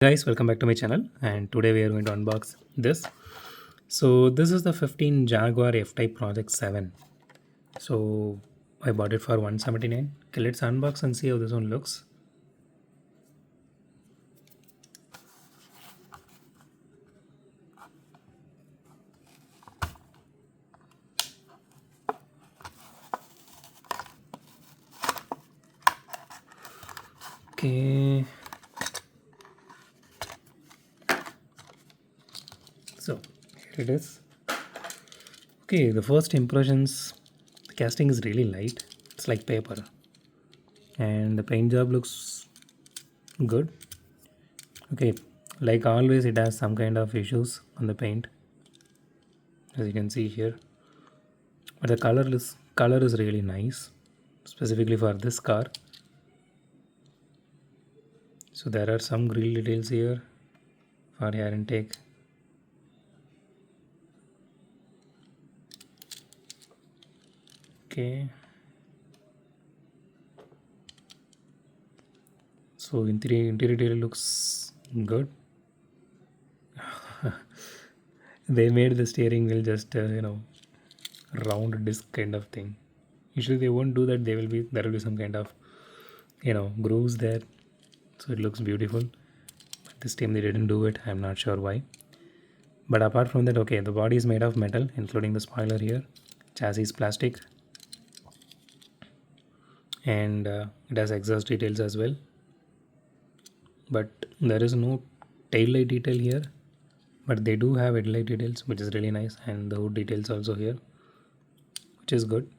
Guys, welcome back to my channel, and today we are going to unbox this. So this is the 15 Jaguar F-Type Project 7. So I bought it for 179. Okay, let's unbox and see how this one looks. Okay, so here it is. Okay, the first impressions, the casting is really light. It's like paper, and the paint job looks good. Okay, like always, it has some kind of issues on the paint, as you can see here. But the color is really nice, specifically for this car. So there are some grill details here for air intake. Okay. So interior detail looks good. They made the steering wheel just round disc kind of thing. Usually they won't do that. There will be some kind of grooves there, so it looks beautiful. But this time they didn't do it. I'm not sure why. But apart from that, okay, the body is made of metal, including the spoiler here. Chassis is plastic, and it has exhaust details as well. But there is no tail light detail here, but they do have headlight details, which is really nice, and the hood details also here, which is good.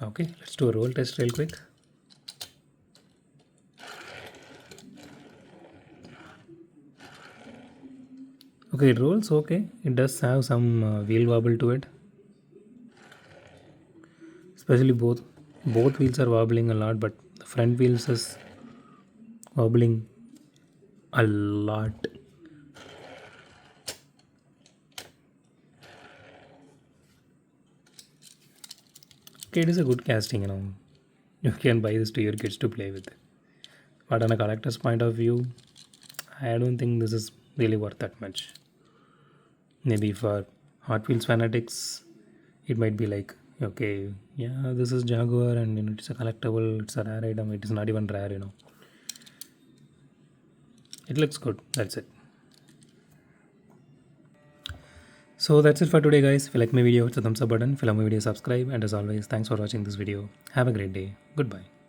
Okay, let's do a roll test real quick. Okay, it rolls okay. It does have some wheel wobble to it, especially both wheels are wobbling a lot, but the front wheels is wobbling a lot. Okay, it is a good casting, you can buy this to your kids to play with. But on a collector's point of view, I don't think this is really worth that much. Maybe for Hot Wheels fanatics, it might be like, okay, yeah, this is Jaguar, and it's a collectible, it's a rare item, it is not even rare. It looks good, that's it. So that's it for today, guys. If you like my video, hit the thumbs up button. If you like my video, subscribe. And as always, thanks for watching this video. Have a great day. Goodbye.